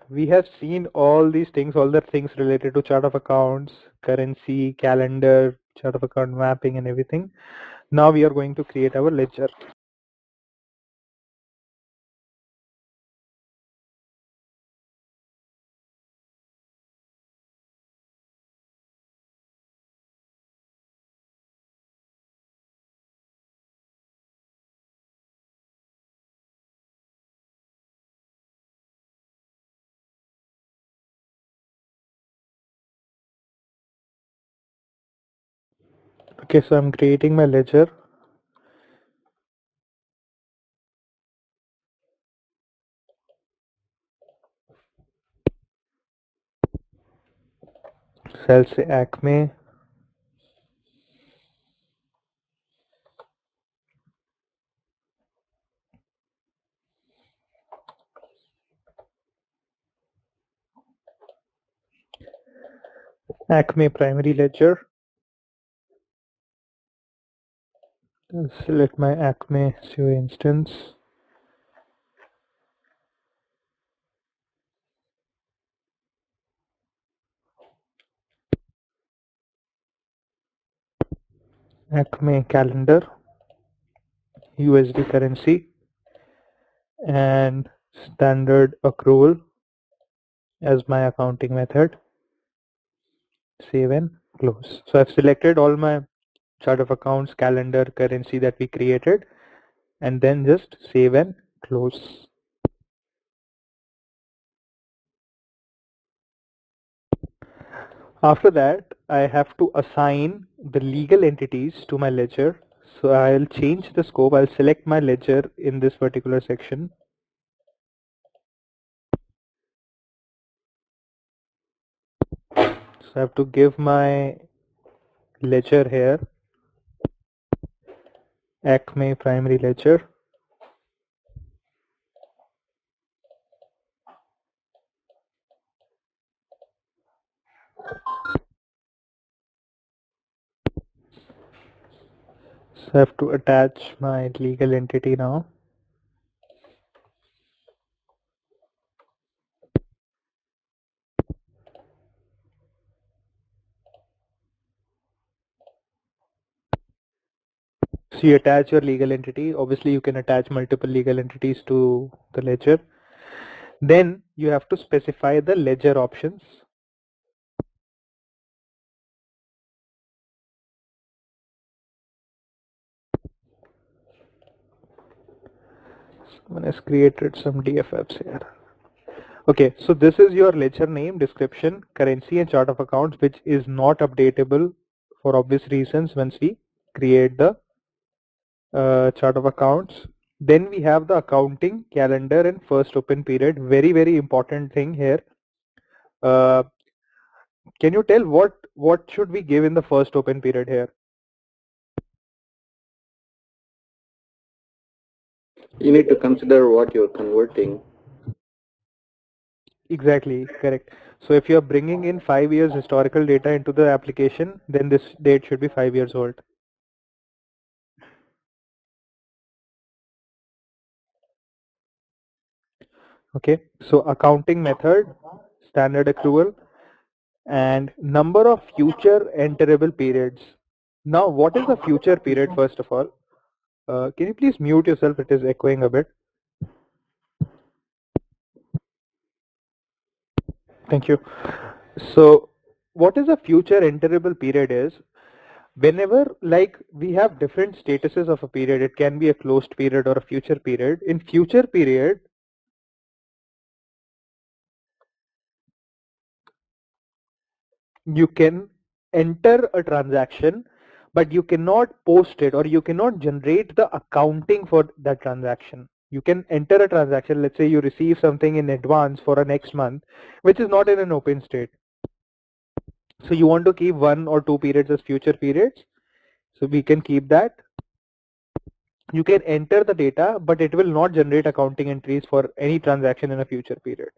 We have seen all these things, all the things related to chart of accounts, currency, calendar, chart of account mapping and everything. Now we are going to create our ledger. Okay, so I'm creating my ledger. So I'll say Acme. Acme primary ledger. I'll select my Acme SEO instance. Acme calendar, USD currency, and standard accrual as my accounting method. Save and close. So I've selected all my chart of accounts, calendar, currency that we created, and then just save and close. After that, I have to assign the legal entities to my ledger. So I'll change the scope. I'll select my ledger in this particular section. So I have to give my ledger here Acme primary ledger. So I have to attach my legal entity now. So you attach your legal entity. Obviously, you can attach multiple legal entities to the ledger. Then you have to specify the ledger options. Someone has created some DFFs here. Okay, so this is your ledger name, description, currency and chart of accounts, which is not updatable for obvious reasons once we create the chart of accounts. Then we have the accounting, calendar and first open period. Very, very important thing here. Can you tell what should we give in the first open period here? You need to consider what you're converting. Exactly, correct. So if you're bringing in 5 years historical data into the application, then this date should be 5 years old. Okay, so accounting method, standard accrual, and number of future enterable periods. Now, what is a future period first of all? Can you please mute yourself? It is echoing a bit. Thank you. So what is a future enterable period is whenever like we have different statuses of a period, it can be a closed period or a future period. In future period, you can enter a transaction, but you cannot post it or you cannot generate the accounting for that transaction. You can enter a transaction, let's say you receive something in advance for a next month, which is not in an open state. So you want to keep 1 or 2 periods as future periods. So we can keep that. You can enter the data, but it will not generate accounting entries for any transaction in a future period.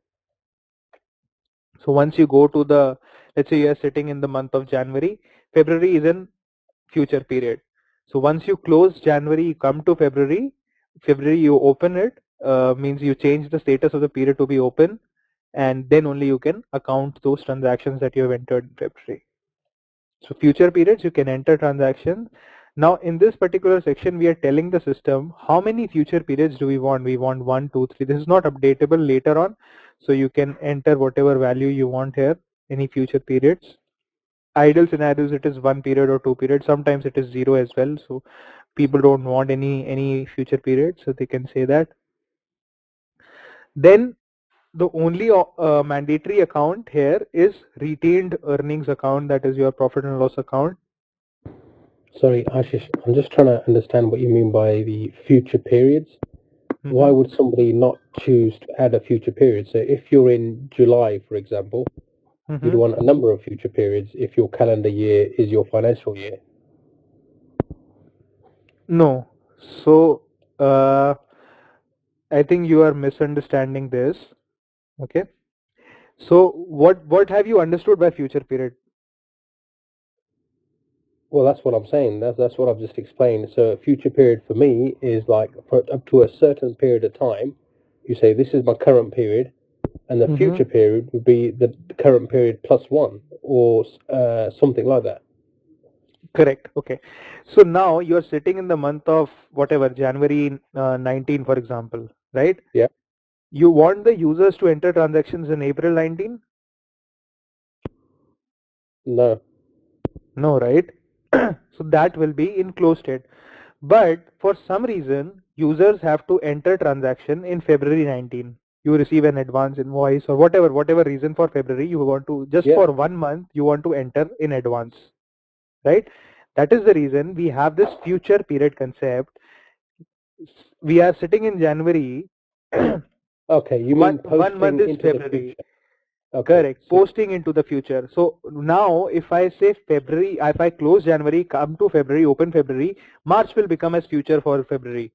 So once you go to the, let's say you are sitting in the month of January, February is in future period. So once you close January, you come to February, you open it, means you change the status of the period to be open, and then only you can account those transactions that you have entered in February. So future periods, you can enter transactions. Now in this particular section, we are telling the system how many future periods do we want. We want 1, 2, 3. This is not updatable later on. So you can enter whatever value you want here, any future periods. Ideal scenarios, it is 1 period or 2 periods. Sometimes it is 0 as well. So people don't want any future periods, so they can say that. Then the only mandatory account here is retained earnings account, that is your profit and loss account. Sorry, Ashish, I'm just trying to understand what you mean by the future periods. Why would somebody not choose to add a future period? So if you're in July, for example, you'd want a number of future periods if your calendar year is your financial year. No. So I think you are misunderstanding this. Okay. So what have you understood by future period? Well, that's what I'm saying. That's what I've just explained. So a future period for me is like for up to a certain period of time. You say this is my current period, and the future period would be the current period plus one, or something like that. Correct. Okay. So now you're sitting in the month of whatever, January 19, for example, right? Yeah. You want the users to enter transactions in April 19? No. No, right? So that will be in closed state. But for some reason, users have to enter transaction in February 19. You receive an advance invoice or whatever reason for February, you want to, just for 1 month, you want to enter in advance, right? That is the reason we have this future period concept. We are sitting in January. Okay, you mean one month is into February. the future. Okay. Correct. So, posting into the future. So now if I say February, if I close January, come to February, open February, March will become as future for February.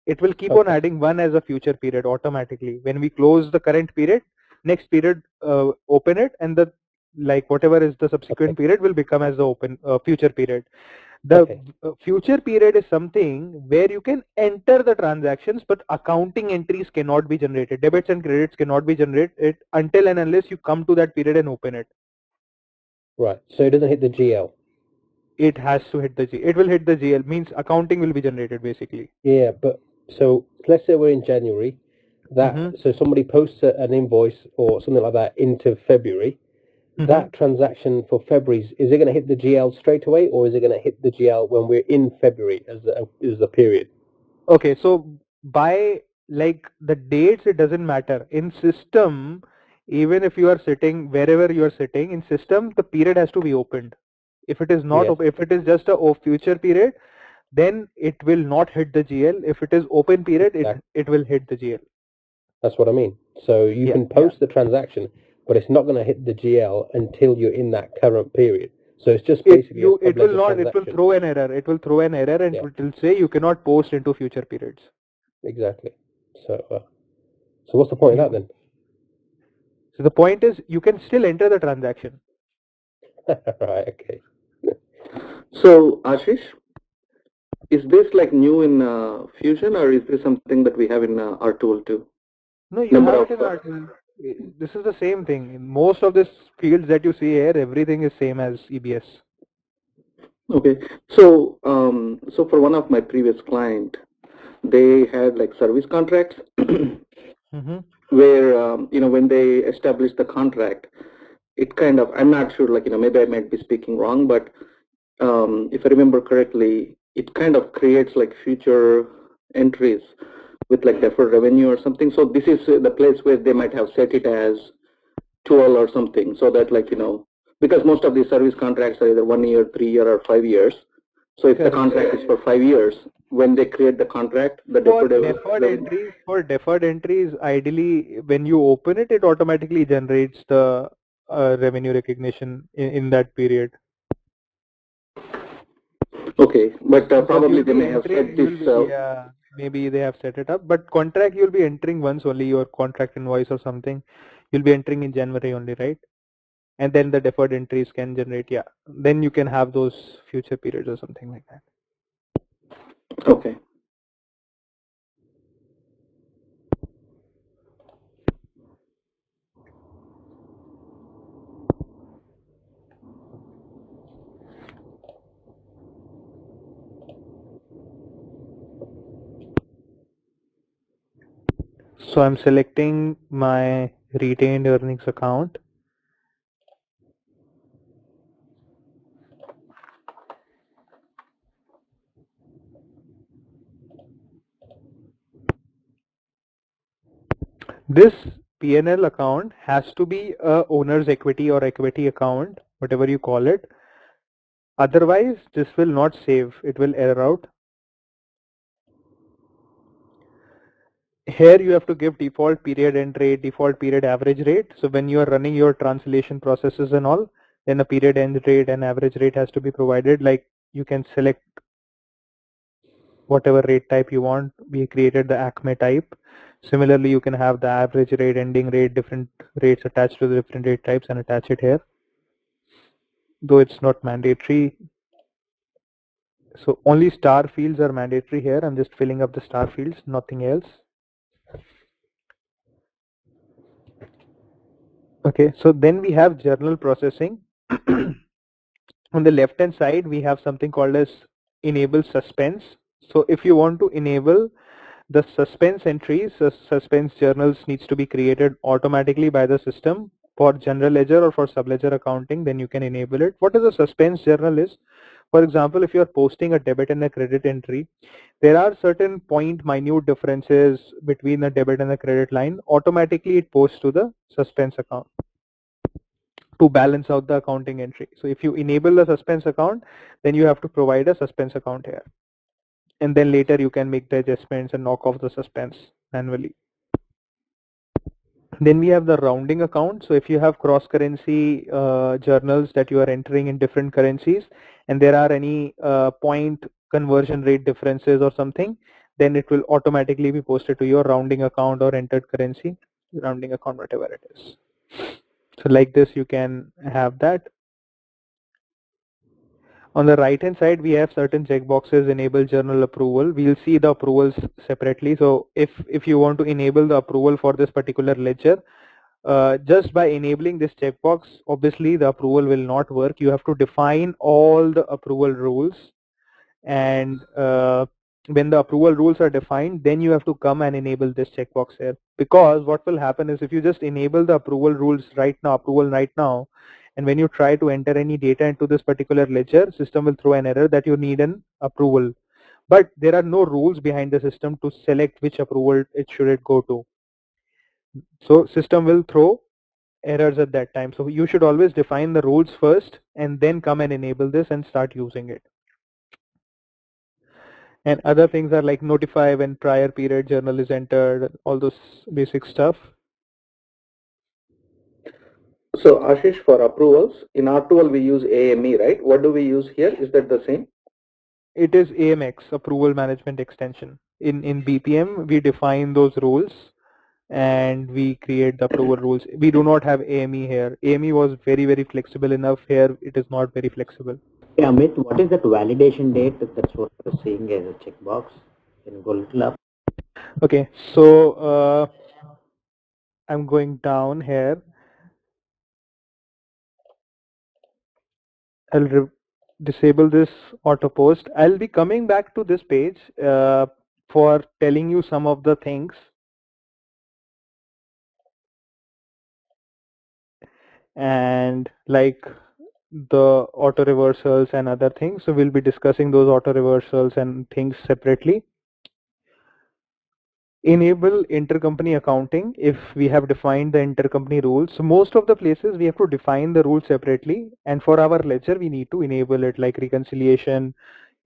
It will keep on adding one as a future period automatically. When we close the current period, next period, open it, and the whatever is the subsequent period will become as the open future period. The future period is something where you can enter the transactions, but accounting entries cannot be generated. Debits and credits cannot be generated until and unless you come to that period and open it. Right. So it doesn't hit the GL. It has to hit the GL. It will hit the GL, means accounting will be generated basically. Yeah, but so let's say we're in January. So somebody posts an invoice or something like that into February. That transaction for February, is it going to hit the GL straight away, or is it going to hit the GL when we're in February as the period? Okay, so by the dates, it doesn't matter. In system, even if you are sitting wherever you are sitting in system, the period has to be opened. If it is not, if it is just a future period, then it will not hit the GL. If it is open period, it will hit the GL. That's what I mean. So you can post the transaction, but it's not going to hit the GL until you're in that current period. So it's just basically it will not. It will throw an error. It will throw an error, and it will say you cannot post into future periods. Exactly. So what's the point of that then? So the point is you can still enter the transaction. Right. Okay. So Ashish, is this like new in Fusion, or is this something that we have in our tool too? No, you have it in our tool. This is the same thing. In most of these fields that you see here, everything is same as EBS. Okay. So so for one of my previous client, they had like service contracts where when they established the contract, it kind of, I'm not sure, maybe I might be speaking wrong, but if I remember correctly, it kind of creates like future entries with like deferred revenue or something. So this is the place where they might have set it as 12 or something, so that because most of these service contracts are either 1 year, 3 year, or 5 years. So if the contract is for 5 years, when they create the contract, the for deferred entries, ideally when you open it, it automatically generates the revenue recognition in that period. Okay, but probably they may have set this. Yeah, maybe they have set it up, but contract you'll be entering once only, your contract invoice or something. You'll be entering in January only, right? And then the deferred entries can generate, yeah. Then you can have those future periods or something like that. Okay. So I'm selecting my retained earnings account. This P&L account has to be a owner's equity or equity account, whatever you call it. Otherwise, this will not save. It will error out. Here you have to give default period end rate, default period average rate. So when you are running your translation processes and all, then a period end rate and average rate has to be provided. Like you can select whatever rate type you want. We created the Acme type. Similarly, you can have the average rate, ending rate, different rates attached to the different rate types and attach it here. Though it's not mandatory. So only star fields are mandatory here. I'm just filling up the star fields, nothing else. Okay, so then we have journal processing. On the left hand side, we have something called as enable suspense. So if you want to enable the suspense entries, suspense journals needs to be created automatically by the system for general ledger or for subledger accounting, then you can enable it. What is a suspense journal is? For example, if you are posting a debit and a credit entry, there are certain minute differences between the debit and the credit line. Automatically it posts to the suspense account to balance out the accounting entry. So if you enable the suspense account, then you have to provide a suspense account here. And then later you can make the adjustments and knock off the suspense manually. Then we have the rounding account. So if you have cross currency journals that you are entering in different currencies and there are any point conversion rate differences or something, then it will automatically be posted to your rounding account or entered currency, rounding account, whatever it is. So like this, you can have that. On the right hand side, we have certain checkboxes, enable journal approval. We'll see the approvals separately. So if you want to enable the approval for this particular ledger, just by enabling this checkbox, obviously the approval will not work. You have to define all the approval rules, and when the approval rules are defined, then you have to come and enable this checkbox here. Because what will happen is if you just enable the approval rules right now, and when you try to enter any data into this particular ledger, system will throw an error that you need an approval. But there are no rules behind the system to select which approval it should go to. So system will throw errors at that time. So you should always define the rules first and then come and enable this and start using it. And other things are like notify when prior period journal is entered, all those basic stuff. So Ashish, for approvals, in R2L we use AME, right? What do we use here? Is that the same? It is AMX, Approval Management Extension. In BPM, we define those rules and we create the approval rules. We do not have AME here. AME was very, very flexible enough. Here, it is not very flexible. Yeah, Amit, what is that validation date? That's what we're seeing as a checkbox. Can you go a little up? Okay, so I'm going down here. I'll disable this auto post. I'll be coming back to this page for telling you some of the things. And like the auto reversals and other things. So we'll be discussing those auto reversals and things separately. Enable intercompany accounting if we have defined the intercompany rules. So most of the places we have to define the rules separately, and for our ledger we need to enable it, like reconciliation,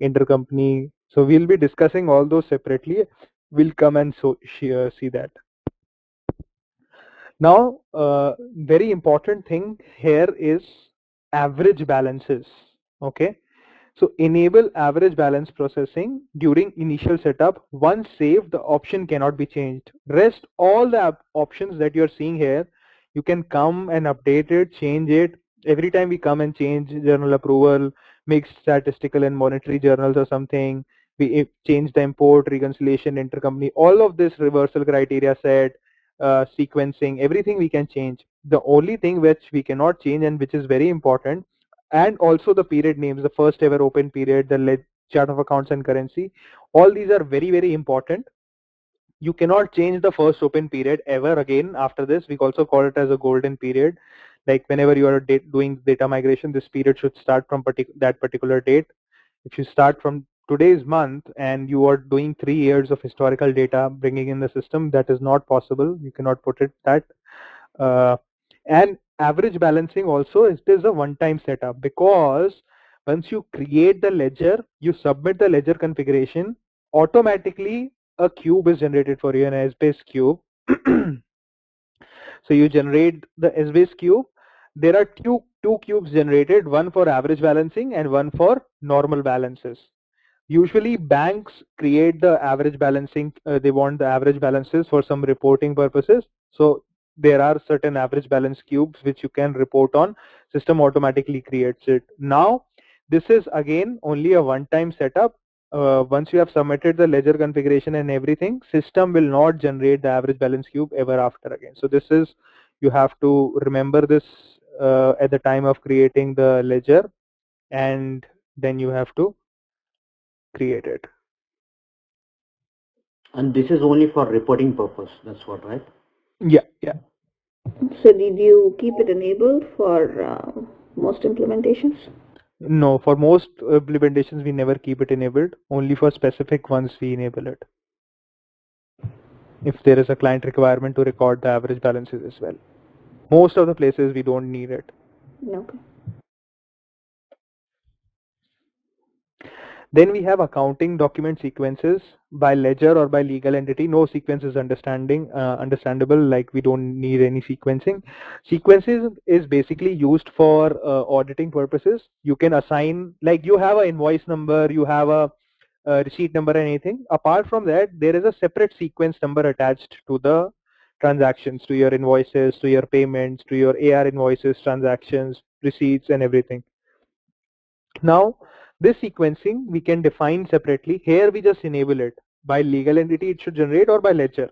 intercompany. So we'll be discussing all those separately. We'll come and see that. Now, very important thing here is average balances. Okay, so enable average balance processing during initial setup. Once saved, the option cannot be changed. Rest all the options that you're seeing here, You can come and update it, change it. Every time we come and change journal approval, mixed statistical and monetary journals or something, we change the import, reconciliation, intercompany, all of this reversal criteria set, sequencing, everything we can change. The only thing which we cannot change and which is very important, and also the period names, the first ever open period, the chart of accounts and currency, all these are very, very important. You cannot change the first open period ever again after this. We also call it as a golden period. Like whenever you are doing data migration, this period should start from that particular date. If you start from today's month and you are doing 3 years of historical data bringing in the system, that is not possible. You cannot put it that. And average balancing also, it is a one-time setup, because once you create the ledger, you submit the ledger configuration, automatically a cube is generated for you, an Essbase cube. So you generate the Essbase cube. There are two cubes generated, one for average balancing and one for normal balances. Usually banks create the average balancing, they want the average balances for some reporting purposes. So there are certain average balance cubes which you can report on. System automatically creates it. Now this is again only a one-time setup. Once you have submitted the ledger configuration and everything, system will not generate the average balance cube ever after again. So this is, you have to remember this at the time of creating the ledger, and then you have to create it. And this is only for reporting purpose. That's what, right? Yeah. So did you keep it enabled for most implementations? No, for most implementations we never keep it enabled. Only for specific ones we enable it. If there is a client requirement to record the average balances as well. Most of the places we don't need it. Okay. Then we have accounting document sequences by ledger or by legal entity. No sequence is understandable, like we don't need any sequencing. Sequences is basically used for auditing purposes. You can assign, like you have an invoice number, you have a receipt number and anything. Apart from that, there is a separate sequence number attached to the transactions, to your invoices, to your payments, to your AR invoices, transactions, receipts and everything. Now this sequencing we can define separately. Here we just enable it. By legal entity it should generate, or by ledger.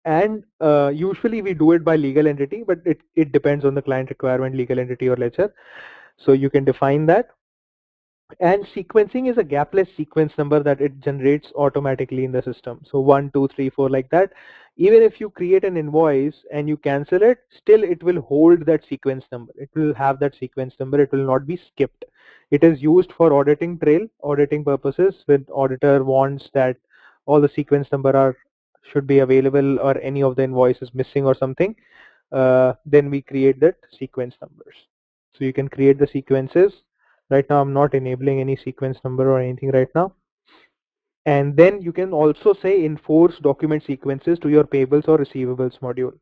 And usually we do it by legal entity, but it depends on the client requirement, legal entity or ledger. So you can define that. And sequencing is a gapless sequence number that it generates automatically in the system. So 1, 2, 3, 4 like that. Even if you create an invoice and you cancel it, still it will hold that sequence number. It will have that sequence number. It will not be skipped. It is used for auditing trail, auditing purposes. When auditor wants that all the sequence number should be available, or any of the invoice is missing or something, then we create that sequence numbers. So you can create the sequences. Right now I'm not enabling any sequence number or anything right now. And then you can also say enforce document sequences to your payables or receivables module.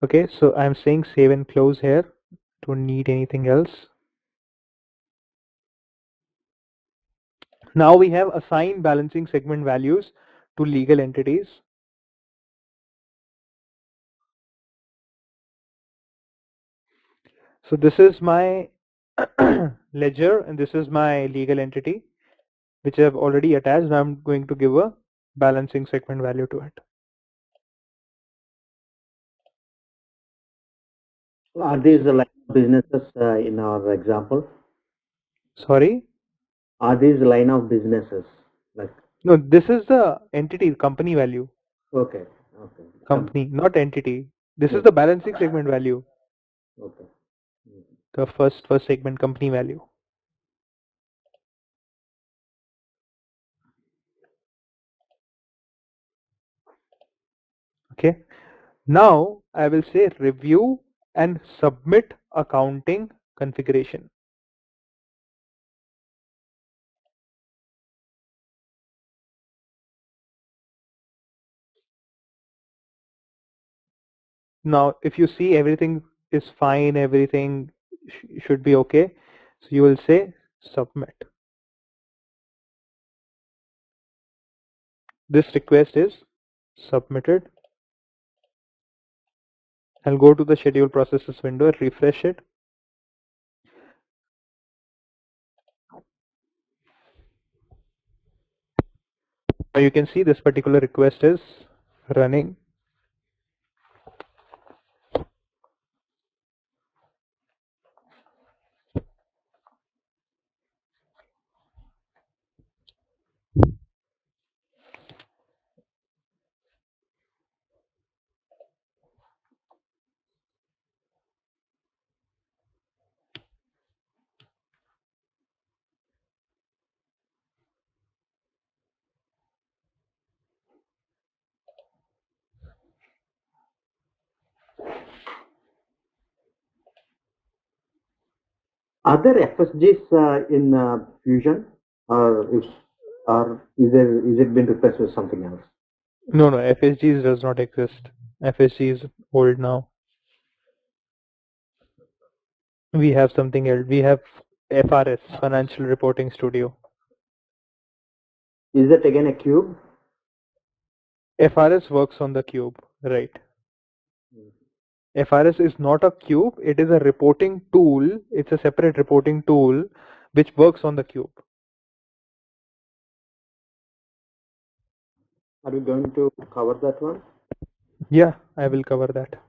Okay, so I'm saying save and close here. Don't need anything else. Now we have assigned balancing segment values to legal entities. So this is my ledger and this is my legal entity, which I've already attached. Now I'm going to give a balancing segment value to it. Are these the line of businesses in our example? Sorry? Are these line of businesses? Like, No, this is the entity, company value. okay. Company, not entity. This is the balancing segment value. Okay. The first segment, company value. Okay. Now I will say review and submit accounting configuration. Now if you see everything is fine, everything should be okay, so you will say submit. this request is submitted. I'll go to the schedule processes window and refresh it. Now you can see this particular request is running. Are there FSGs in Fusion, or is it been replaced with something else? No, FSGs does not exist. FSG is old now. We have something else. We have FRS, Financial Reporting Studio. Is that again a cube? FRS works on the cube, right? FRS is not a cube, it is a reporting tool. It's a separate reporting tool which works on the cube. Are you going to cover that one? Yeah, I will cover that.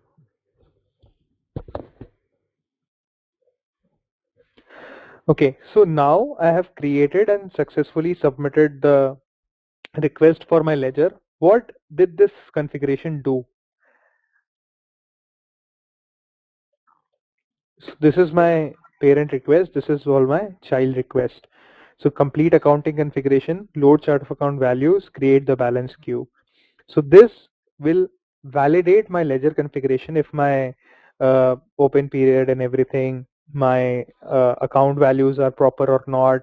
Okay, so now I have created and successfully submitted the request for my ledger. What did this configuration do? So this is my parent request. This is all my child request. So complete accounting configuration, load chart of account values, create the balance queue. So this will validate my ledger configuration if my open period and everything, my account values are proper or not.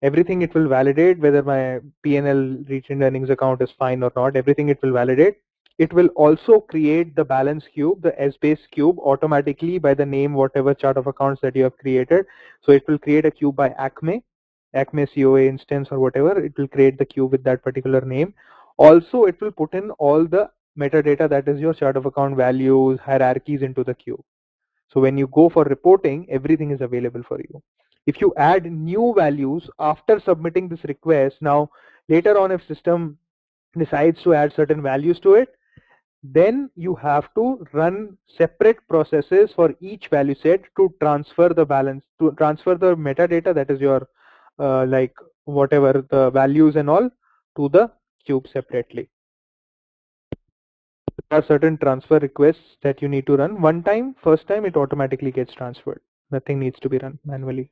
Everything it will validate, whether my P&L retained earnings account is fine or not. Everything it will validate. It will also create the balance cube, the S-base cube, automatically by the name whatever chart of accounts that you have created. So it will create a cube by Acme COA instance or whatever. It will create the cube with that particular name. Also, it will put in all the metadata, that is your chart of account values, hierarchies into the queue. So when you go for reporting, everything is available for you. If you add new values after submitting this request, now later on if system decides to add certain values to it, then you have to run separate processes for each value set to transfer the balance, to transfer the metadata, that is your like whatever the values and all, to the cube separately. There are certain transfer requests that you need to run one time. First time it automatically gets transferred. Nothing needs to be run manually.